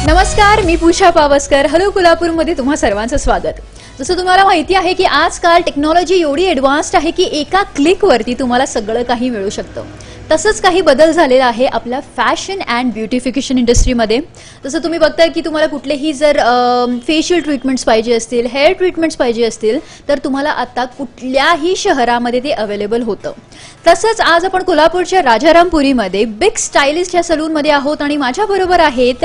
नमस्कार, मी पूजा पावसकर. हॅलो कोल्हापूरमध्ये तुम्हा सर्वांचं स्वागत. जसं तुम्हाला माहिती आहे की आजकाल टेक्नॉलॉजी एवढी ॲडव्हान्स्ड आहे की एका क्लिकवरती तुम्हाला सगळं काही मिळू शकतं. तसंच काही बदल झालेला आहे आपल्या फॅशन अँड ब्युटिफिकेशन इंडस्ट्रीमध्ये. जसं तुम्ही बघताय की तुम्हाला कुठलेही जर फेशियल ट्रीटमेंट्स पाहिजे असतील, हेअर ट्रीटमेंट्स पाहिजे असतील, तर तुम्हाला आता कुठल्याही शहरामध्ये ते अवेलेबल होतं. तसंच आज आपण कोल्हापूरच्या राजारामपुरीमध्ये बिग स्टायलिस्ट या सलूनमध्ये आहोत आणि माझ्याबरोबर आहेत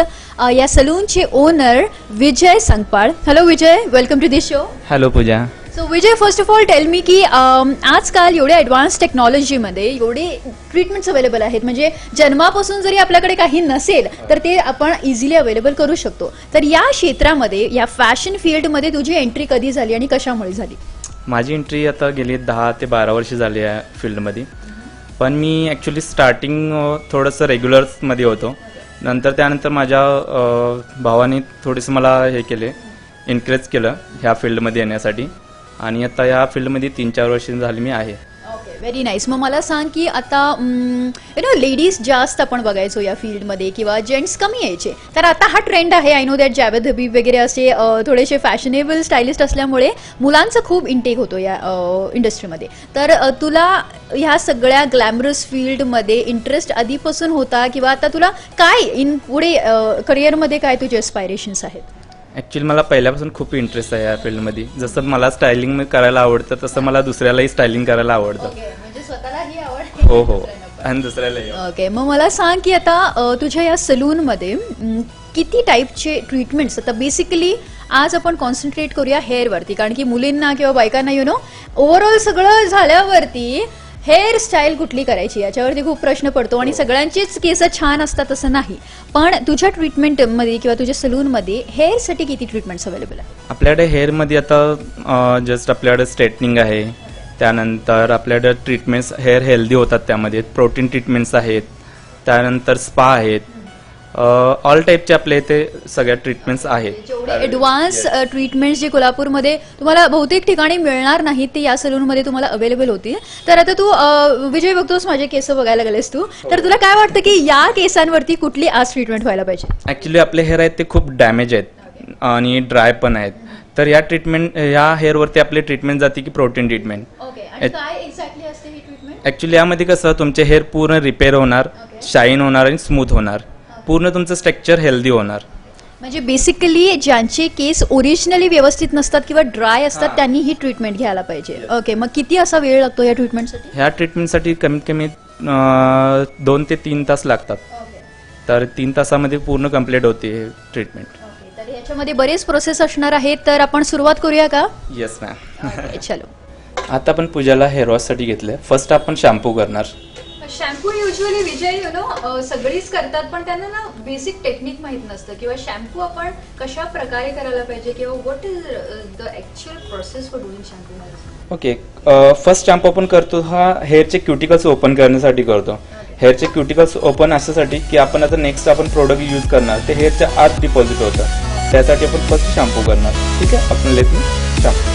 या सलूनचे owner Vijay Sangpal. Hello Vijay, welcome to this show. Hello Pooja. So Vijay, first of all tell me की आजकाल एवढ्या ॲडव्हान्स टेक्नॉलॉजीमध्ये एवढे ट्रीटमेंट्स अवेलेबल आहेत, म्हणजे जन्मापासून जरी आपल्याकडे काही नसेल तर ते आपण इझिली अवेलेबल करू शकतो. तर या क्षेत्रामध्ये, या फॅशन फील्डमध्ये तुझी एंट्री कधी झाली आणि कशामुळे झाली? माझी एंट्री आता गेली 10 ते 12 वर्ष झाली आहे फील्डमध्ये. पण मी ॲक्च्युली स्टार्टिंग थोडंसं रेग्युलर्समध्ये होतो. त्यानंतर माझ्या भावाने थोडंसं मला हे केले, एनकरेज केलं ह्या फील्डमध्ये येण्यासाठी. आणि आता या फील्डमध्ये 3-4 वर्ष झाली मी आहे. Okay, very nice. मग मला सांग की आता लेडीज जास्त आपण बघायचो या फील्डमध्ये किंवा जेंट्स कमी यायचे, तर आता हा ट्रेंड आहे. I know that Javed Habib वगैरे असे थोडेसे फॅशनेबल स्टायलिस्ट असल्यामुळे मुलांचं खूप इंटेक होतो या इंडस्ट्रीमध्ये. तर तुला ह्या सगळ्या ग्लॅमरस फील्डमध्ये इंटरेस्ट आधीपासून होता किंवा आता तुला काय पुढे करिअरमध्ये काय तुझे एस्पायरेशन्स आहेत? ॲक्च्युली मला पहिल्यापासून खूप इंटरेस्ट आहे या फील्डमध्ये. जसं मला स्टायलिंग करायला आवडतं तसं मला दुसऱ्यालाही स्टायलिंग करायला आवडतं. हो हो, आणि दुसऱ्यालाही. ओके, मग मला सांग की आता तुझ्या या सलूनमध्ये किती टाईपचे ट्रीटमेंट्स? आता बेसिकली आज आपण कॉन्सन्ट्रेट करूया हेअरवरती, कारण की मुलींना किंवा बायकांना ओव्हरऑल सगळं झाल्यावरती हेअरस्टाईल कुठली करायची याच्यावरती खूप प्रश्न पडतो आणि सगळ्यांचीच केस छान असतात असं नाही. पण तुझ्या ट्रीटमेंटमध्ये किंवा तुझ्या सलूनमध्ये हेअरसाठी किती ट्रीटमेंट्स अवेलेबल आहे? आपल्याकडे हेअरमध्ये आता जस्ट आपल्याकडे स्ट्रेटनिंग आहे, त्यानंतर आपल्याकडे ट्रीटमेंट्स हेअर हेल्दी होतात, त्यामध्ये प्रोटीन ट्रीटमेंट्स आहेत, त्यानंतर स्पा आहेत. ऑल टाईपचे आपल्या इथे सगळ्या ट्रीटमेंट्स आहेत. जेवढे ॲडव्हान्स ट्रीटमेंट्स जे कोल्हापूरमध्ये तुम्हाला बहुतेक ठिकाणी मिळणार नाहीत ते या सलूनमध्ये तुम्हाला अवेलेबल होतील. तर आता तू विजय बघतोस, माझे केस बघायला गेलेस तू, तर तुला काय वाटतं की या केसांवरती कुठली आज ट्रीटमेंट व्हायला पाहिजे? ॲक्च्युली आपले हेअर आहेत ते खूप डॅमेज आहेत आणि ड्राय पण आहेत. तर या हेअरवरती आपली ट्रीटमेंट जाते की प्रोटीन ट्रीटमेंट. ॲक्च्युली यामध्ये कसं तुमचे हेअर पूर्ण रिपेअर होणार, शाईन होणार आणि स्मूथ होणार, पूर्ण तुमचं स्ट्रक्चर हेल्दी होणार. म्हणजे बेसिकली ज्यांचे केस ओरिजिनली व्यवस्थित नसतात किंवा ड्राय असतात त्यांनी ही ट्रीटमेंट घ्यायला पाहिजे. ओके, मग किती असा वेळ लागतो या ट्रीटमेंटसाठी? ह्या ट्रीटमेंटसाठी कमीत कमी 2 ते 3 तास लागतात. तर 3 तासामध्ये पूर्ण कम्प्लीट होते हे ट्रीटमेंट. तर ह्याच्यामध्ये बरेच प्रोसेस असणार आहेत, तर आपण सुरुवात करूया का? Yes ma'am. चलो. आता आपण पूजाला हेअर वॉशसाठी घेतलं. फर्स्ट आपण शॅम्पू करणार. शॅम्पू युजली विजय सगळीच करतात, पण त्यांना ना बेसिक टेक्निक माहित नसतं किंवा शॅम्पू आपण कशा प्रकारे करायला पाहिजे किंवा what is the actual process for doing shampoo. Okay, first shampoo आपण करतो हा हेअरचे क्युटिकल्स ओपन करण्यासाठी करतो. हेअरचे क्युटिकल्स ओपन अशासाठी की आपण आता नेक्स्ट आपण प्रोडक्ट यूज करणार ते हेअरच्या आत डिपॉझिट होतं, त्यासाठी आपण फर्स्ट शॅम्पू करणार. ठीक आहे, आपण लेट शॅम्पू.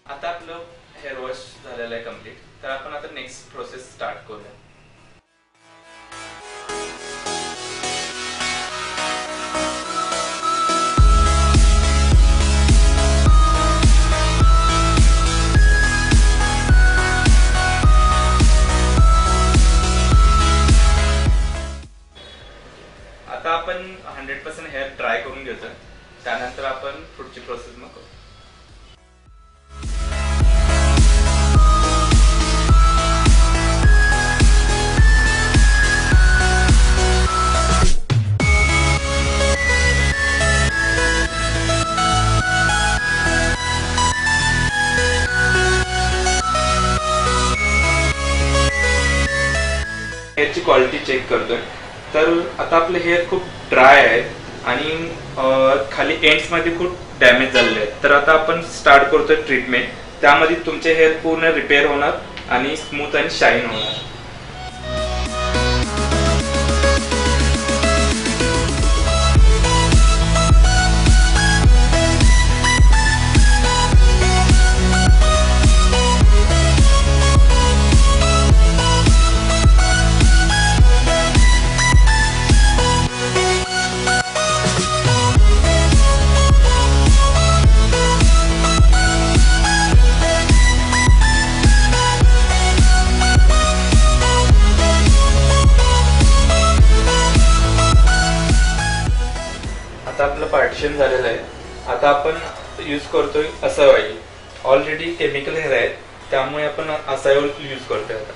आता आपलं हेअर वॉश झालेलं आहे कम्प्लीट. तर आपण आता नेक्स्ट प्रोसेस स्टार्ट करूया. आता आपण 100% हेअर ड्राय करून घेतो, त्यानंतर आपण पुढची प्रोसेस मग करू. हेअरची क्वालिटी चेक करतोय. तर आता आपले हेअर खूप ड्राय आहेत आणि खाली एंड्स मध्ये खूप डॅमेज झालेले आहेत. तर आता आपण स्टार्ट करतोय ट्रीटमेंट. त्यामध्ये तुमचे हेअर पूर्ण रिपेअर होणार आणि स्मूथ आणि शाईन होणार. आता आपलं पार्टिशन झालेलं आहे. आता आपण यूज करतोय असं ऑइल. ऑलरेडी केमिकल हेअर आहेत त्यामुळे आपण असा ऑइल यूज करतोय. आता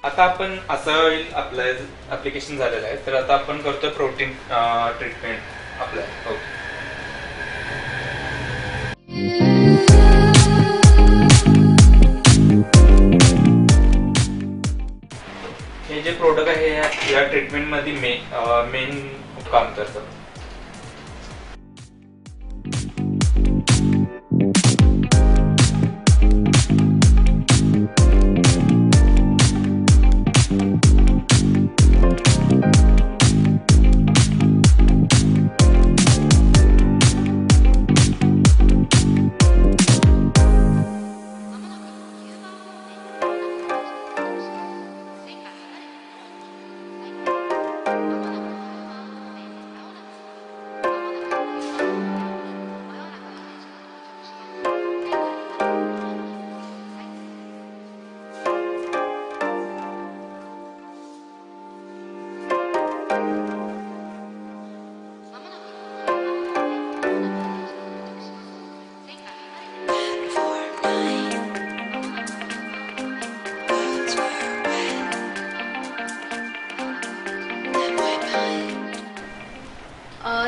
आता आपण असं ऑइल ऍप्लिकेशन झालेलं आहे. तर आता आपण करतोय प्रोटीन ट्रीटमेंट अप्लाय. ओके. हे जे प्रोडक्ट आहे या ट्रीटमेंट मध्ये मेन काम करतं.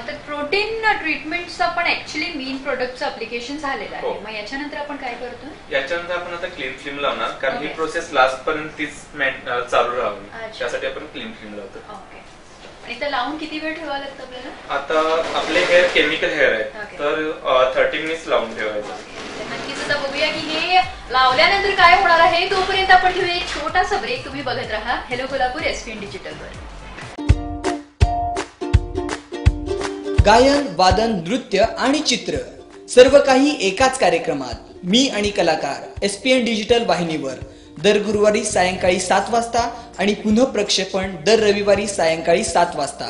तर प्रोटीन ट्रीटमेंटचं पण ऍक्च्युअली मेन प्रोडक्टचं ऍप्लिकेशन झालेलं आहे. मग याच्यानंतर आपण काय करतो? याच्यानंतर आपण आता क्लीन फिल्म लावणार, कारण ही प्रोसेस लास्ट पर्यंत तीच चालू राहावी, त्यासाठी आपण क्लीन फिल्म लावतो. ओके. आणि तर लावून किती वेळ ठेवावं लागतं आपल्याला? आता आपले हेअर केमिकल हेअर आहे तर 30 मिनिट्स लावून ठेवायचं. नक्कीच. आता बघूया की हे लावल्यानंतर काय होणार आहे. तोपर्यंत आपण ठेवूया एक छोटासा ब्रेक. तुम्ही बघत राहा हेलो कोल्हापूर एसपीएन डिजिटलवर. गायन, वादन, नृत्य आणि चित्र सर्व काही एकाच कार्यक्रमात. मी आणि कलाकार एसपीएन डिजिटल वाहिनीवर दर गुरुवारी सायंकाळी 7 वाजता आणि पुनः प्रक्षेपण दर रविवारी सायंकाळी 7 वाजता.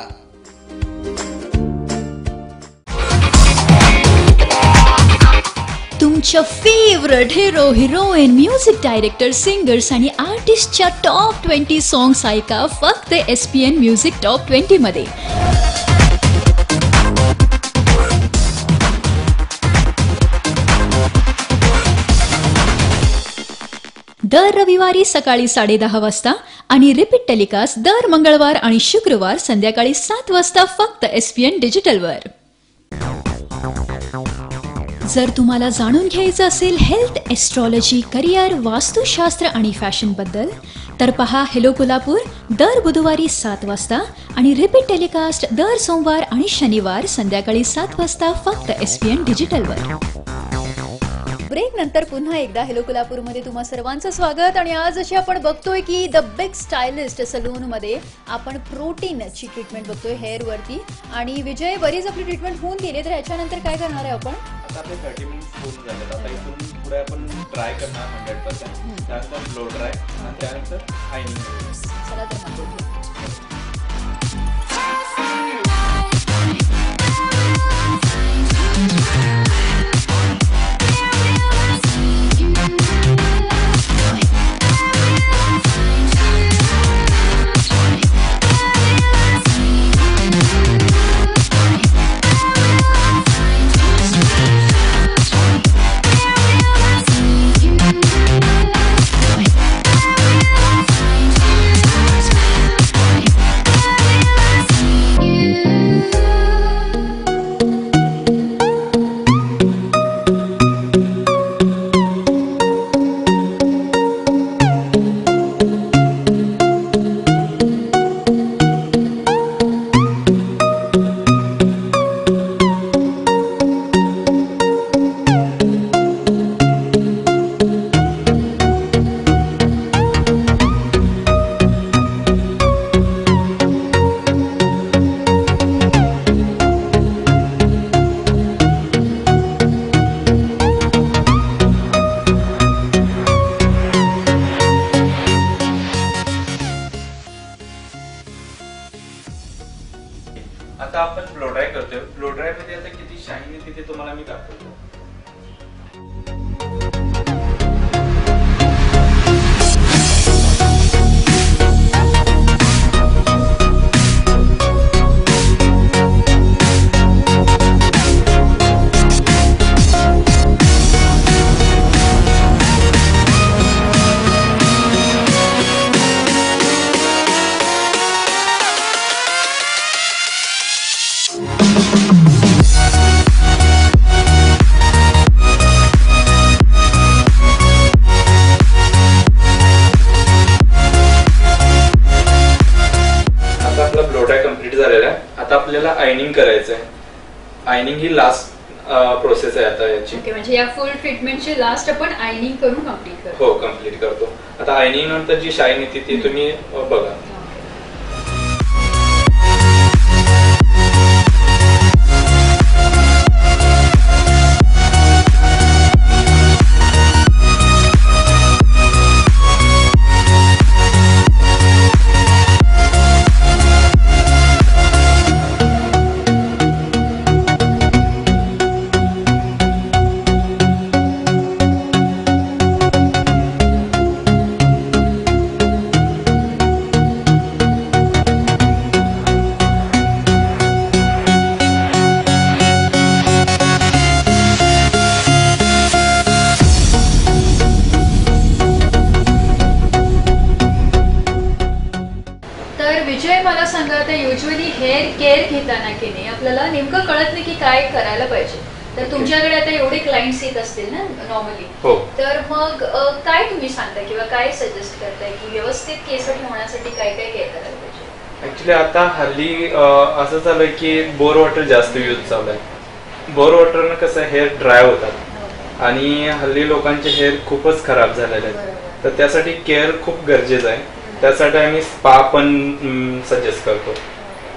तुमच्या favourite hero, heroine, music director, singers आणि आर्टिस्टच्या टॉप 20 सॉंग्स ऐका फक्त एसपीएन म्युझिक टॉप 20 मध्ये. दर रविवारी सकाळी 10:30 वाजता आणि रिपीट टेलिकास्ट दर मंगळवार आणि शुक्रवार संध्याकाळी 7 वाजता फक्त एसपीएन डिजिटलवर. जर तुम्हाला जाणून घ्यायचं असेल हेल्थ, एस्ट्रॉलॉजी, करिअर, वास्तुशास्त्र आणि फॅशन बद्दल तर पहा हेलो कोल्हापूर दर बुधवारी 7 वाजता आणि रिपीट टेलिकास्ट दर सोमवार आणि शनिवार संध्याकाळी 7 वाजता फक्त एसपीएन डिजिटलवर. ब्रेक नंतर पुन्हा एकदा हेलो कोल्हापूरमध्ये तुम्हा सर्वांचं स्वागत. आणि आज अशी आपण बघतोय की द बिग स्टायलिस्ट सलून मध्ये आपण प्रोटीनची ट्रीटमेंट बघतोय हेअर वरती. आणि विजय, बरीच आपली ट्रीटमेंट होऊन गेली, तर याच्यानंतर काय करणार आहे आपण? आता आपले 30 मिनिट्स पूर्ण झाले. आता इथून पुढे आपण ड्राय करणार 100%. त्यानंतर ब्लो ड्राय आणि त्यानंतर आयनिंग. चला तर मग बघूया. आता आपण ब्लो ड्राय करतोय. ब्लो ड्राय मध्ये आता किती शाईन येते ते तुम्हाला मी दाखवतो. आता आपल्याला आयनिंग करायचं आहे. आयनिंग ही लास्ट प्रोसेस आहे आता याची. ओके, म्हणजे या फुल ट्रीटमेंटची लास्ट आपण आयनिंग करून कंप्लीट करतो. हो, कंप्लीट करतो. आता आयनिंग नंतर जी शाईन येते ती तुम्ही बघा. विजय, मला सांगा, आता युजली हेअर केअर घेताना की नाही आपल्याला नेमकं कळत नाही की काय करायला पाहिजे. तर तुमच्याकडे आता एवढे क्लायंट्स येत असतील ना नॉर्मली, तर मग काय तुम्ही सांगता किंवा काय सजेस्ट करताय की व्यवस्थित केस ठेवण्यासाठी काय काय केअर करायला पाहिजे? ऍक्च्युली आता हल्ली असं चालू आहे की बोर वॉटर जास्त यूज चालू आहे. बोर वॉटरनं कसं हेअर ड्राय होतात आणि हल्ली लोकांचे हेअर खूपच खराब झालेले आहेत. तर त्यासाठी केअर खूप गरजेचं आहे. त्यासाठी आम्ही स्पा पण सजेस्ट करतो,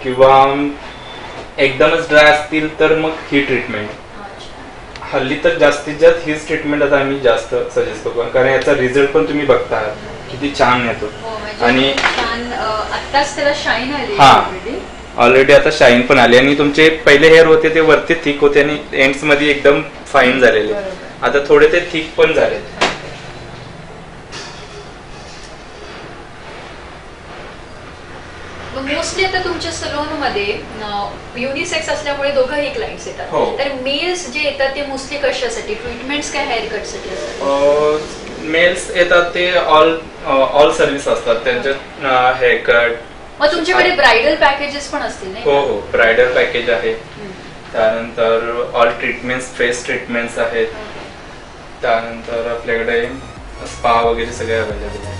किंवा एकदमच ड्राय असतील तर मग ही ट्रीटमेंट. हल्ली तर जास्तीत जास्त हीच ट्रीटमेंट आता आम्ही जास्त सजेस्ट करतो, कारण याचा रिझल्ट पण तुम्ही बघता किती छान येतो. आणि आत्ताच त्याला शाईन आली. ऑलरेडी आता शाईन पण आली. आणि तुमचे पहिले हेअर होते ते वरती थिक होते आणि एंड्स मध्ये एकदम फाईन झालेले. आता थोडे ते थिक पण झाले. मोस्टली आता तुमच्या सलून मध्ये युनिसेक्स असल्यामुळे दोघंही क्लायंट्स येतात. तर मेल्स जे येतात ते मोस्टली कशासाठी, ट्रीटमेंट्स काय हेअर कट साठी असतात? मेल्स येतात ते ऑल सर्व्हिस असतात त्यांच्यात, हेअर कट. मग तुमच्याकडे ब्रायडल पॅकेजेस पण असतील नाही? हो, ब्रायडल पॅकेज आहे. त्यानंतर ऑल ट्रीटमेंट्स, फेस ट्रीटमेंट्स आहेत. त्यानंतर आपल्याकडे स्पा वगैरे सगळे अवेलेबल आहे.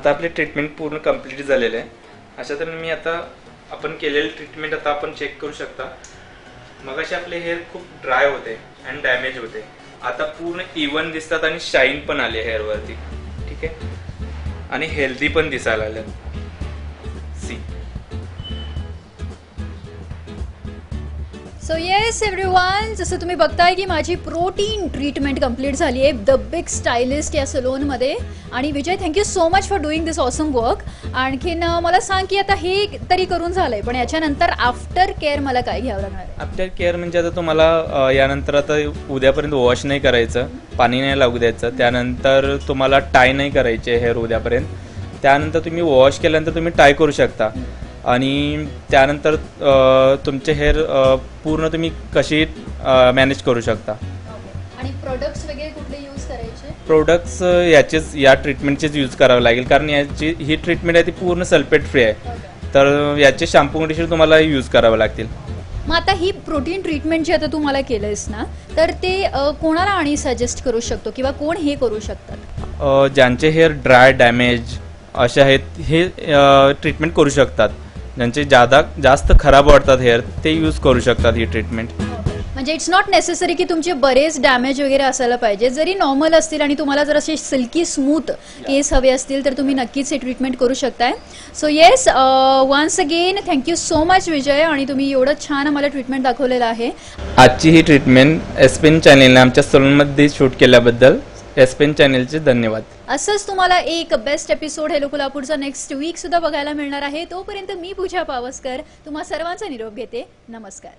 आता आपली ट्रीटमेंट पूर्ण कंप्लीट झालेली आहे. अशा तऱ्हेने मी आता आपण केलेली ट्रीटमेंट आता आपण चेक करू शकता. मगाशी आपले हेअर खूप ड्राय होते आणि डॅमेज होते, आता पूर्ण इवन दिसतात आणि शाईन पण आले हेअरवरती. ठीक आहे, आणि हेल्दी पण दिसायला लागले. सी. सो येस एव्हरीवन, जसं तुम्ही बघताय की माझी प्रोटीन ट्रीटमेंट कंप्लीट झाली आहे द बिग स्टायलिस्ट या सलूनमध्ये. आणि Vijay, thank you so much for doing this awesome work. आणखीन मला सांग की आता हे तरी करून झालंय, पण याच्यानंतर आफ्टर केअर मला काय घ्यावं लागणार आहे? आफ्टर केअर म्हणजे आता तुम्हाला यानंतर आता उद्यापर्यंत वॉश नाही करायचं, पाणी नाही लागू द्यायचं. त्यानंतर तुम्हाला टाय नाही करायचे हेअर उद्यापर्यंत. त्यानंतर तुम्ही वॉश केल्यानंतर तुम्ही टाय करू शकता. आणि त्यानंतर तुमचे हेअर पूर्ण तुम्ही कशी मॅनेज करू शकता. आणि प्रोडक्ट्स वगैरे कुठले यूज करायचे? प्रोडक्ट्स या ट्रीटमेंटचेच यूज करावं लागेल, कारण ही ट्रीटमेंट आहे ती पूर्ण सल्फेट फ्री आहे. तर याचे शॅम्पू कंडिशनर तुम्हाला यूज करावं लागतील. मग आता ही प्रोटीन ट्रीटमेंट जी आता तू मला केलंयस ना, तर ते कोणाला आणि सजेस्ट करू शकतो किंवा कोण हे करू शकतात? ज्यांचे हेअर ड्राय डॅमेज असे आहेत हे ट्रीटमेंट करू शकतात. ज्यांचे जास्त खराब वाटतात हेअर ते यूज करू शकतात ही ट्रीटमेंट. म्हणजे इट्स नॉट नेसेसरी की तुमचे बरेच डॅमेज वगैरे असायला पाहिजे. जरी नॉर्मल असतील आणि तुम्हाला जर असे सिल्की स्मूथ केस हवे असतील तर तुम्ही नक्कीच हे ट्रीटमेंट करू शकताय. So yes, once again thank you so much Vijay, आणि तुम्ही एवढं छान आम्हाला ट्रीटमेंट दाखवलेलं आहे. आजची ही ट्रीटमेंट एसपेन चॅनेलने आमच्या सलूनमध्ये शूट केल्याबद्दल एसपेन चॅनेलचे धन्यवाद. असंच तुम्हाला एक बेस्ट एपिसोड हेलो कोल्हापूरचा नेक्स्ट वीक सुद्धा बघायला मिळणार आहे. तोपर्यंत मी पूजा पावसकर तुम्हा सर्वांचा निरोप घेते. नमस्कार.